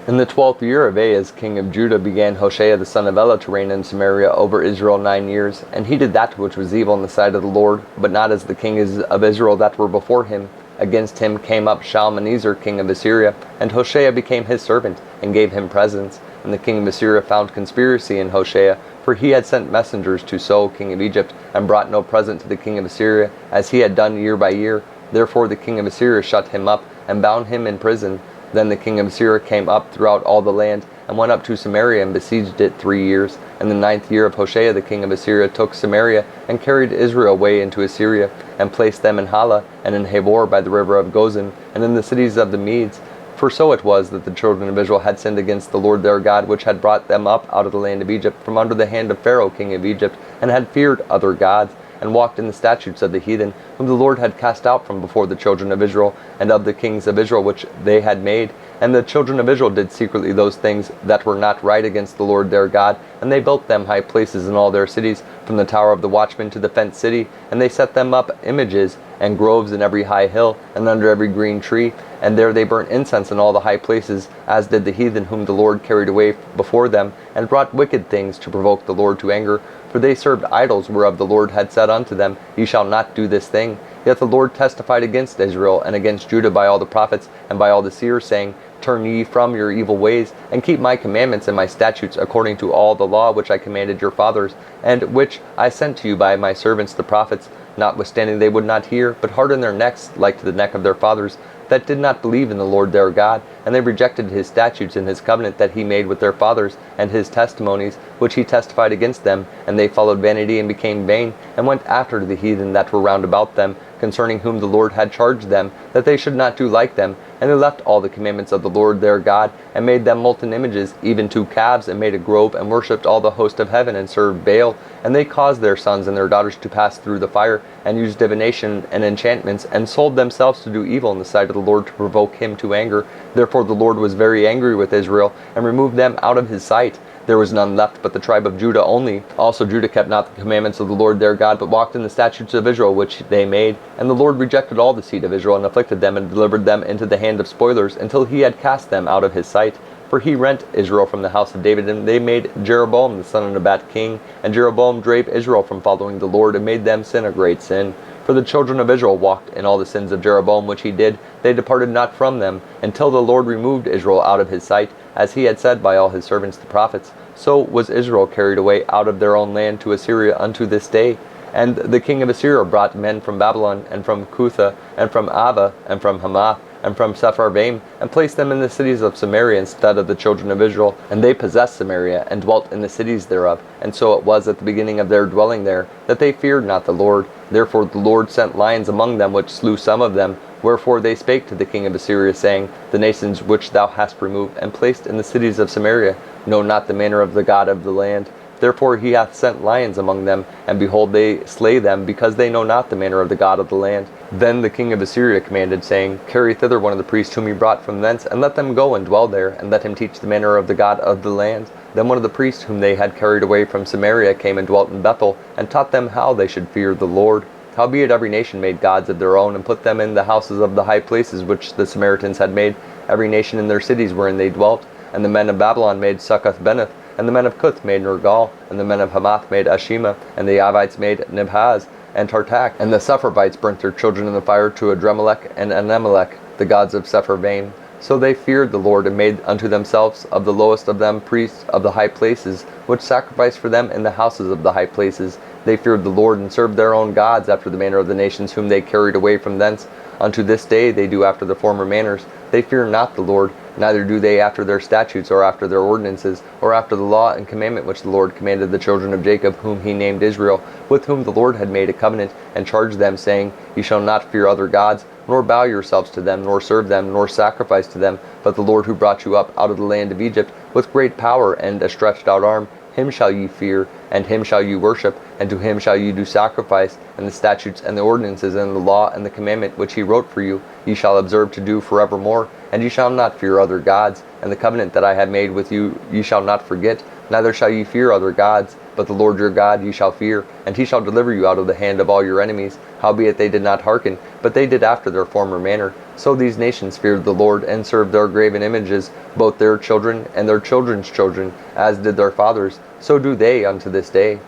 In the 12th year of Ahaz, king of Judah, began Hosea the son of Elah to reign in Samaria over Israel 9 years. And he did that which was evil in the sight of the Lord, but not as the kings of Israel that were before him. Against him came up Shalmaneser, king of Assyria, and Hosea became his servant, and gave him presents. And the king of Assyria found conspiracy in Hosea, for he had sent messengers to So, king of Egypt, and brought no present to the king of Assyria, as he had done year by year. Therefore the king of Assyria shut him up, and bound him in prison. Then the king of Assyria came up throughout all the land, and went up to Samaria, and besieged it 3 years. And the 9th year of Hosea the king of Assyria took Samaria, and carried Israel away into Assyria, and placed them in Hala, and in Habor by the river of Gozan, and in the cities of the Medes. For so it was that the children of Israel had sinned against the Lord their God, which had brought them up out of the land of Egypt, from under the hand of Pharaoh king of Egypt, and had feared other gods, and walked in the statutes of the heathen, whom the Lord had cast out from before the children of Israel, and of the kings of Israel which they had made. And the children of Israel did secretly those things that were not right against the Lord their God, and they built them high places in all their cities, from the tower of the watchman to the fenced city, and they set them up images and groves in every high hill, and under every green tree, and there they burnt incense in all the high places, as did the heathen whom the Lord carried away before them, and brought wicked things to provoke the Lord to anger. For they served idols, whereof the Lord had said unto them, Ye shall not do this thing. Yet the Lord testified against Israel and against Judah by all the prophets and by all the seers, saying, Turn ye from your evil ways, and keep my commandments and my statutes, according to all the law which I commanded your fathers, and which I sent to you by my servants the prophets. Notwithstanding they would not hear, but hardened their necks like to the neck of their fathers, that did not believe in the Lord their God, and they rejected his statutes and his covenant that he made with their fathers, and his testimonies, which he testified against them. And they followed vanity and became vain, and went after the heathen that were round about them, concerning whom the Lord had charged them, that they should not do like them. And they left all the commandments of the Lord their God, and made them molten images, even 2 calves, and made a grove, and worshipped all the host of heaven, and served Baal. And they caused their sons and their daughters to pass through the fire, and used divination and enchantments, and sold themselves to do evil in the sight of the Lord, to provoke him to anger. Therefore the Lord was very angry with Israel, and removed them out of his sight. There was none left but the tribe of Judah only. Also Judah kept not the commandments of the Lord their God, but walked in the statutes of Israel which they made. And the Lord rejected all the seed of Israel, and afflicted them, and delivered them into the hand of spoilers, until he had cast them out of his sight. For he rent Israel from the house of David, and they made Jeroboam the son of Nebat king. And Jeroboam drave Israel from following the Lord, and made them sin a great sin. For the children of Israel walked in all the sins of Jeroboam which he did. They departed not from them, until the Lord removed Israel out of his sight, as he had said by all his servants the prophets. So was Israel carried away out of their own land to Assyria unto this day. And the king of Assyria brought men from Babylon, and from Cutha, and from Ava, and from Hamath, and from Sepharvaim, and placed them in the cities of Samaria instead of the children of Israel. And they possessed Samaria, and dwelt in the cities thereof. And so it was at the beginning of their dwelling there, that they feared not the Lord. Therefore the Lord sent lions among them, which slew some of them. Wherefore they spake to the king of Assyria, saying, The nations which thou hast removed, and placed in the cities of Samaria, know not the manner of the God of the land. Therefore he hath sent lions among them, and behold, they slay them, because they know not the manner of the God of the land. Then the king of Assyria commanded, saying, Carry thither one of the priests whom ye brought from thence, and let them go and dwell there, and let him teach the manner of the God of the land. Then one of the priests whom they had carried away from Samaria came and dwelt in Bethel, and taught them how they should fear the Lord. Howbeit every nation made gods of their own, and put them in the houses of the high places which the Samaritans had made, every nation in their cities wherein they dwelt. And the men of Babylon made Succoth-Beneth, and the men of Cuth made Nergal, and the men of Hamath made Ashima, and the Avites made Nibhaz and Tartak, and the Sepharvites burnt their children in the fire to Adremelech and Anemelech, the gods of Sepharvaim. So they feared the Lord, and made unto themselves of the lowest of them priests of the high places, which sacrificed for them in the houses of the high places. They feared the Lord, and served their own gods after the manner of the nations whom they carried away from thence. Unto this day they do after the former manners. They fear not the Lord, neither do they after their statutes, or after their ordinances, or after the law and commandment which the Lord commanded the children of Jacob, whom he named Israel, with whom the Lord had made a covenant, and charged them, saying, Ye shall not fear other gods, nor bow yourselves to them, nor serve them, nor sacrifice to them, but the Lord who brought you up out of the land of Egypt with great power and a stretched out arm. Him shall ye fear, and him shall ye worship, and to him shall ye do sacrifice. And the statutes and the ordinances and the law and the commandment which he wrote for you, ye shall observe to do forevermore. And ye shall not fear other gods. And the covenant that I have made with you, ye shall not forget, neither shall ye fear other gods. But the Lord your God ye shall fear, and he shall deliver you out of the hand of all your enemies. Howbeit they did not hearken, but they did after their former manner. So these nations feared the Lord, and served their graven images, both their children and their children's children, as did their fathers. So do they unto this day.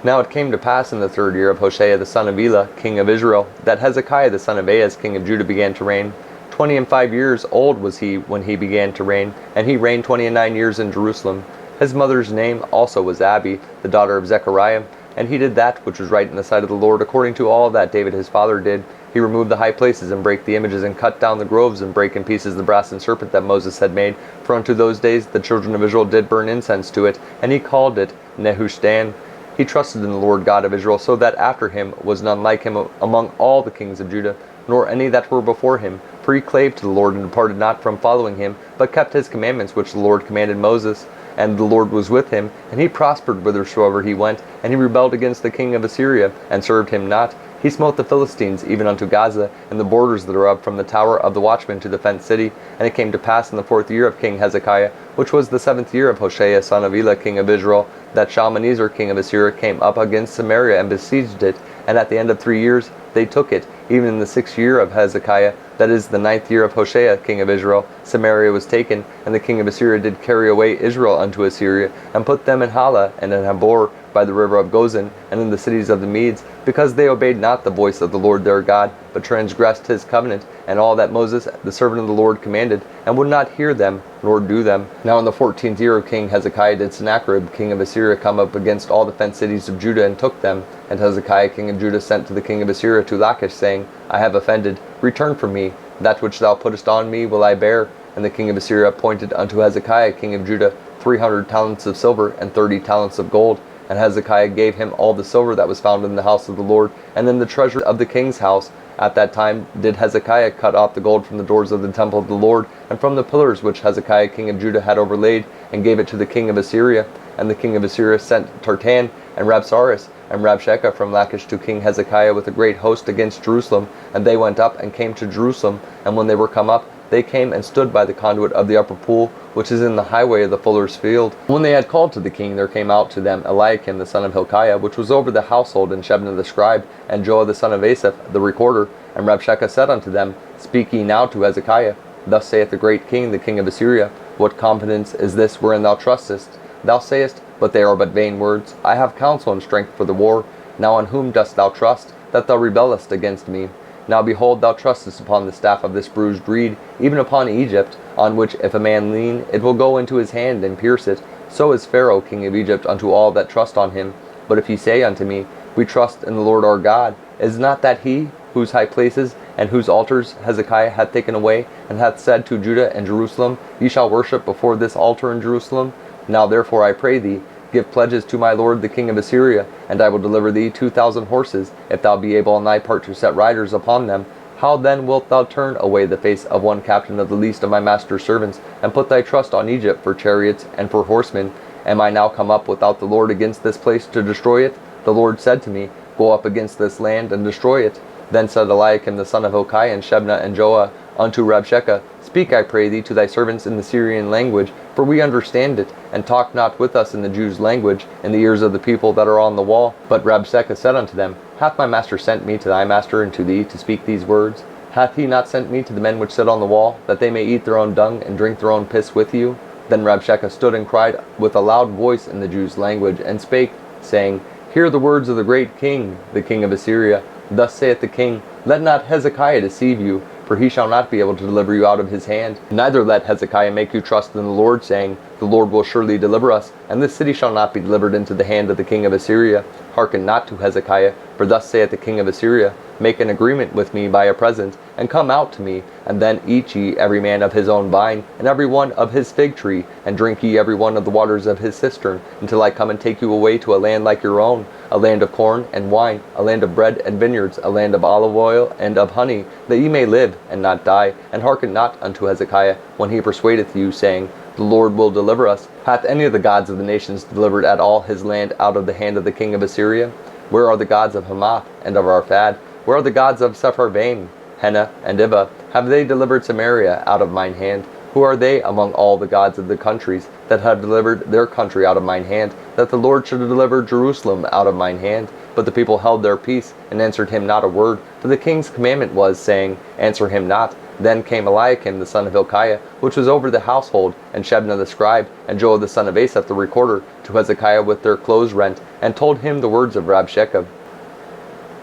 Now it came to pass in the 3rd year of Hoshea the son of Elah, king of Israel, that Hezekiah the son of Ahaz, king of Judah, began to reign. 25 years old was he when he began to reign, and he reigned 29 years in Jerusalem. His mother's name also was Abi, the daughter of Zechariah, and he did that which was right in the sight of the Lord, according to all that David his father did. He removed the high places, and brake the images, and cut down the groves, and brake in pieces the brass and serpent that Moses had made. For unto those days the children of Israel did burn incense to it, and he called it Nehushtan. He trusted in the Lord God of Israel, so that after him was none like him among all the kings of Judah, nor any that were before him. For he clave to the Lord, and departed not from following him, but kept his commandments which the Lord commanded Moses. And the Lord was with him, and he prospered whithersoever he went. And he rebelled against the king of Assyria, and served him not. He smote the Philistines even unto Gaza, and the borders thereof, from the tower of the watchman to the fenced city. And it came to pass in the 4th year of King Hezekiah, which was the 7th year of Hoshea son of Elah, king of Israel, that Shalmaneser king of Assyria came up against Samaria, and besieged it. And at the end of 3 years they took it. Even in the 6th year of Hezekiah, that is the 9th year of Hoshea king of Israel, Samaria was taken, and the king of Assyria did carry away Israel unto Assyria, and put them in Hala and in Habor by the river of Gozan, and in the cities of the Medes, because they obeyed not the voice of the Lord their God, but transgressed his covenant, and all that Moses the servant of the Lord commanded, and would not hear them, nor do them. Now in the 14th year of King Hezekiah did Sennacherib king of Assyria come up against all the fenced cities of Judah, and took them. And Hezekiah king of Judah sent to the king of Assyria to Lachish, saying, I have offended, return from me, that which thou puttest on me will I bear. And the king of Assyria appointed unto Hezekiah king of Judah 300 talents of silver, and 30 talents of gold. And Hezekiah gave him all the silver that was found in the house of the Lord, and in the treasure of the king's house. At that time did Hezekiah cut off the gold from the doors of the temple of the Lord, and from the pillars which Hezekiah king of Judah had overlaid, and gave it to the king of Assyria. And the king of Assyria sent Tartan, and Rabsaris, and Rabshakeh from Lachish to King Hezekiah with a great host against Jerusalem. And they went up, and came to Jerusalem. And when they were come up, they came and stood by the conduit of the upper pool, which is in the highway of the fuller's field. When they had called to the king, there came out to them Eliakim the son of Hilkiah, which was over the household, and Shebna the scribe, and Joah the son of Asaph the recorder. And Rabshakeh said unto them, Speak ye now to Hezekiah. Thus saith the great king, the king of Assyria, What confidence is this wherein thou trustest? Thou sayest, but they are but vain words. I have counsel and strength for the war. Now on whom dost thou trust, that thou rebellest against me? Now behold, thou trustest upon the staff of this bruised reed, even upon Egypt, on which if a man lean, it will go into his hand and pierce it. So is Pharaoh king of Egypt unto all that trust on him. But if ye say unto me, We trust in the Lord our God, is not that he, whose high places and whose altars Hezekiah hath taken away, and hath said to Judah and Jerusalem, Ye shall worship before this altar in Jerusalem? Now therefore I pray thee, give pledges to my lord the king of Assyria, and I will deliver thee 2,000 horses, if thou be able on thy part to set riders upon them. How then wilt thou turn away the face of one captain of the least of my master's servants, and put thy trust on Egypt for chariots and for horsemen? Am I now come up without the Lord against this place to destroy it? The Lord said to me, Go up against this land and destroy it. Then said Eliakim the son of Hilkiah, and Shebna, and Joah unto Rabshakeh, Speak, I pray thee, to thy servants in the Syrian language, for we understand it, and talk not with us in the Jews' language, in the ears of the people that are on the wall. But Rabshakeh said unto them, Hath my master sent me to thy master and to thee to speak these words? Hath he not sent me to the men which sit on the wall, that they may eat their own dung and drink their own piss with you? Then Rabshakeh stood and cried with a loud voice in the Jews' language, and spake, saying, Hear the words of the great king, the king of Assyria. Thus saith the king, Let not Hezekiah deceive you, for he shall not be able to deliver you out of his hand. Neither let Hezekiah make you trust in the Lord, saying, The Lord will surely deliver us, and this city shall not be delivered into the hand of the king of Assyria. Hearken not to Hezekiah, for thus saith the king of Assyria, Make an agreement with me by a present, and come out to me, and then eat ye every man of his own vine, and every one of his fig tree, and drink ye every one of the waters of his cistern, until I come and take you away to a land like your own, a land of corn and wine, a land of bread and vineyards, a land of olive oil and of honey, that ye may live and not die. And hearken not unto Hezekiah, when he persuadeth you, saying, The Lord will deliver us. Hath any of the gods of the nations delivered at all his land out of the hand of the king of Assyria? Where are the gods of Hamath and of Arphad? Where are the gods of Sepharvaim, Hena, and Iva? Have they delivered Samaria out of mine hand? Who are they among all the gods of the countries that have delivered their country out of mine hand, that the Lord should deliver Jerusalem out of mine hand? But the people held their peace, and answered him not a word. For the king's commandment was, saying, Answer him not. Then came Eliakim the son of Hilkiah, which was over the household, and Shebna the scribe, and Joel the son of Asaph the recorder, to Hezekiah with their clothes rent, and told him the words of Rabshakeh.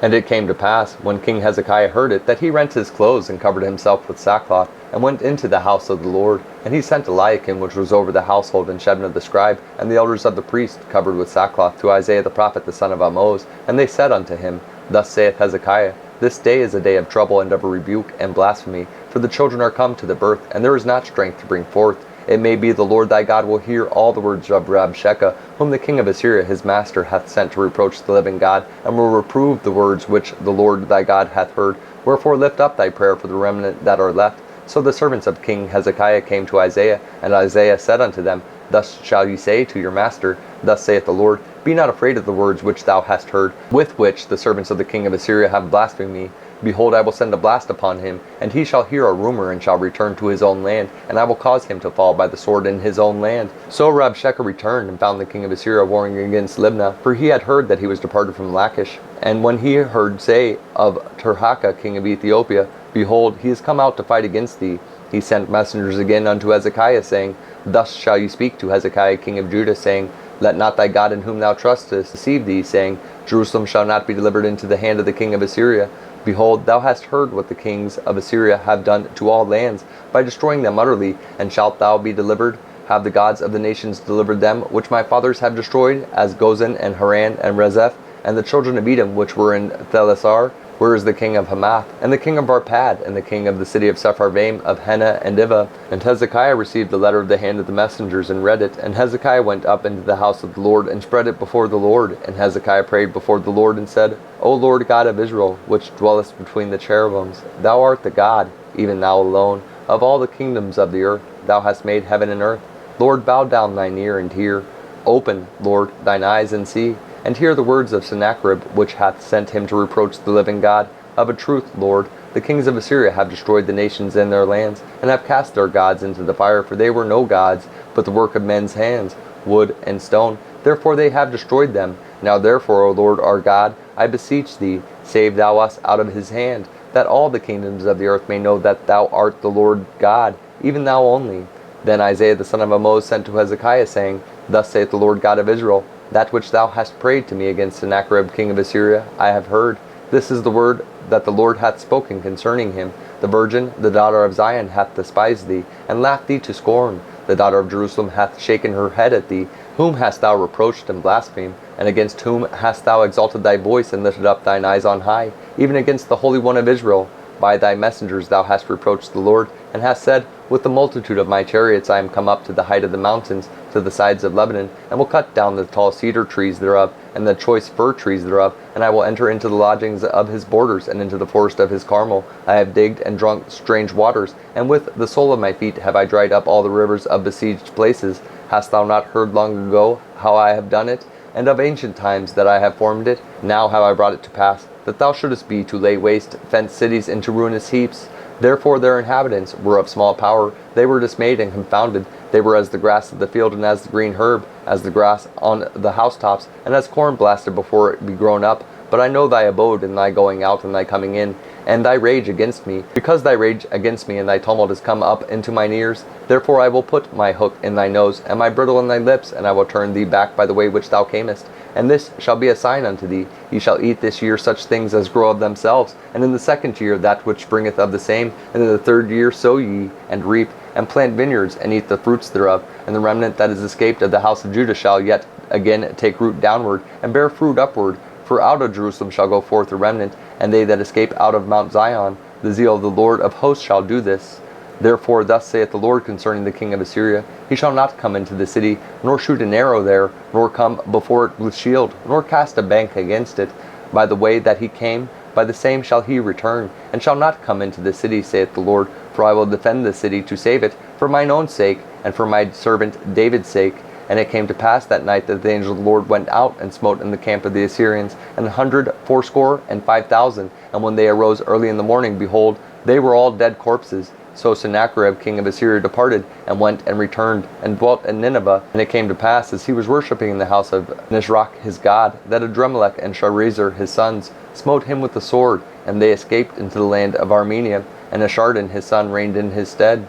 And it came to pass, when King Hezekiah heard it, that he rent his clothes, and covered himself with sackcloth, and went into the house of the Lord. And he sent Eliakim, which was over the household, and Shebna the scribe, and the elders of the priests, covered with sackcloth, to Isaiah the prophet the son of Amos. And they said unto him, Thus saith Hezekiah, This day is a day of trouble and of rebuke and blasphemy, for the children are come to the birth, and there is not strength to bring forth. It may be the Lord thy God will hear all the words of Rabshakeh, whom the king of Assyria his master hath sent to reproach the living God, and will reprove the words which the Lord thy God hath heard. Wherefore lift up thy prayer for the remnant that are left. So the servants of King Hezekiah came to Isaiah, and Isaiah said unto them, Thus shall ye say to your master, Thus saith the Lord, Be not afraid of the words which thou hast heard, with which the servants of the king of Assyria have blasphemed me. Behold, I will send a blast upon him, and he shall hear a rumor, and shall return to his own land, and I will cause him to fall by the sword in his own land. So Rabshakeh returned, and found the king of Assyria warring against Libnah, for he had heard that he was departed from Lachish. And when he heard say of Tirhakah king of Ethiopia, Behold, he is come out to fight against thee, he sent messengers again unto Hezekiah, saying, Thus shall you speak to Hezekiah king of Judah, saying, Let not thy God in whom thou trustest deceive thee, saying, Jerusalem shall not be delivered into the hand of the king of Assyria. Behold, thou hast heard what the kings of Assyria have done to all lands, by destroying them utterly, and shalt thou be delivered? Have the gods of the nations delivered them, which my fathers have destroyed, as Gozan, and Haran, and Rezeph, and the children of Edom, which were in Thelasar? Where is the king of Hamath, and the king of Arpad, and the king of the city of Sepharvaim, of Hena and Ivah? And Hezekiah received the letter of the hand of the messengers, and read it. And Hezekiah went up into the house of the Lord, and spread it before the Lord. And Hezekiah prayed before the Lord, and said, O Lord God of Israel, which dwellest between the cherubims, thou art the God, even thou alone, of all the kingdoms of the earth. Thou hast made heaven and earth. Lord, bow down thine ear, and hear. Open, Lord, thine eyes, and see. And hear the words of Sennacherib, which hath sent him to reproach the living God. Of a truth, Lord, the kings of Assyria have destroyed the nations in their lands, and have cast their gods into the fire, for they were no gods, but the work of men's hands, wood and stone. Therefore they have destroyed them. Now therefore, O Lord our God, I beseech thee, save thou us out of his hand, that all the kingdoms of the earth may know that thou art the Lord God, even thou only. Then Isaiah the son of Amos sent to Hezekiah, saying, Thus saith the Lord God of Israel, That which thou hast prayed to me against Sennacherib king of Assyria, I have heard. This is the word that the Lord hath spoken concerning him. The virgin, the daughter of Zion, hath despised thee, and laughed thee to scorn. The daughter of Jerusalem hath shaken her head at thee. Whom hast thou reproached and blasphemed? And against whom hast thou exalted thy voice, and lifted up thine eyes on high? Even against the Holy One of Israel. By thy messengers thou hast reproached the Lord, and hast said, With the multitude of my chariots I am come up to the height of the mountains, to the sides of Lebanon, and will cut down the tall cedar trees thereof, and the choice fir trees thereof, and I will enter into the lodgings of his borders, and into the forest of his Carmel. I have digged and drunk strange waters, and with the sole of my feet have I dried up all the rivers of besieged places. Hast thou not heard long ago how I have done it, and of ancient times that I have formed it? Now have I brought it to pass, that thou shouldest be to lay waste fenced cities into ruinous heaps. Therefore their inhabitants were of small power, they were dismayed and confounded. They were as the grass of the field, and as the green herb, as the grass on the housetops, and as corn blasted before it be grown up. But I know thy abode, and thy going out, and thy coming in, and thy rage against me. Because thy rage against me and thy tumult is come up into mine ears, therefore I will put my hook in thy nose, and my bridle in thy lips, and I will turn thee back by the way which thou camest. And this shall be a sign unto thee. Ye shall eat this year such things as grow of themselves, and in the second year that which springeth of the same, and in the third year sow ye, and reap, and plant vineyards, and eat the fruits thereof. And the remnant that is escaped of the house of Judah shall yet again take root downward, and bear fruit upward. For out of Jerusalem shall go forth a remnant, and they that escape out of Mount Zion. The zeal of the Lord of hosts shall do this. Therefore thus saith the Lord concerning the king of Assyria, He shall not come into the city, nor shoot an arrow there, nor come before it with shield, nor cast a bank against it. By the way that he came, by the same shall he return, and shall not come into the city, saith the Lord. For I will defend the city to save it, for mine own sake, and for my servant David's sake. And it came to pass that night that the angel of the Lord went out and smote in the camp of the Assyrians 180 and 5,000. And when they arose early in the morning, behold, they were all dead corpses. So Sennacherib king of Assyria departed, and went and returned, and dwelt in Nineveh. And it came to pass, as he was worshipping in the house of Nisroch his god, that Adrammelech and Sharezer his sons smote him with the sword, and they escaped into the land of Armenia, and Ashardon his son reigned in his stead.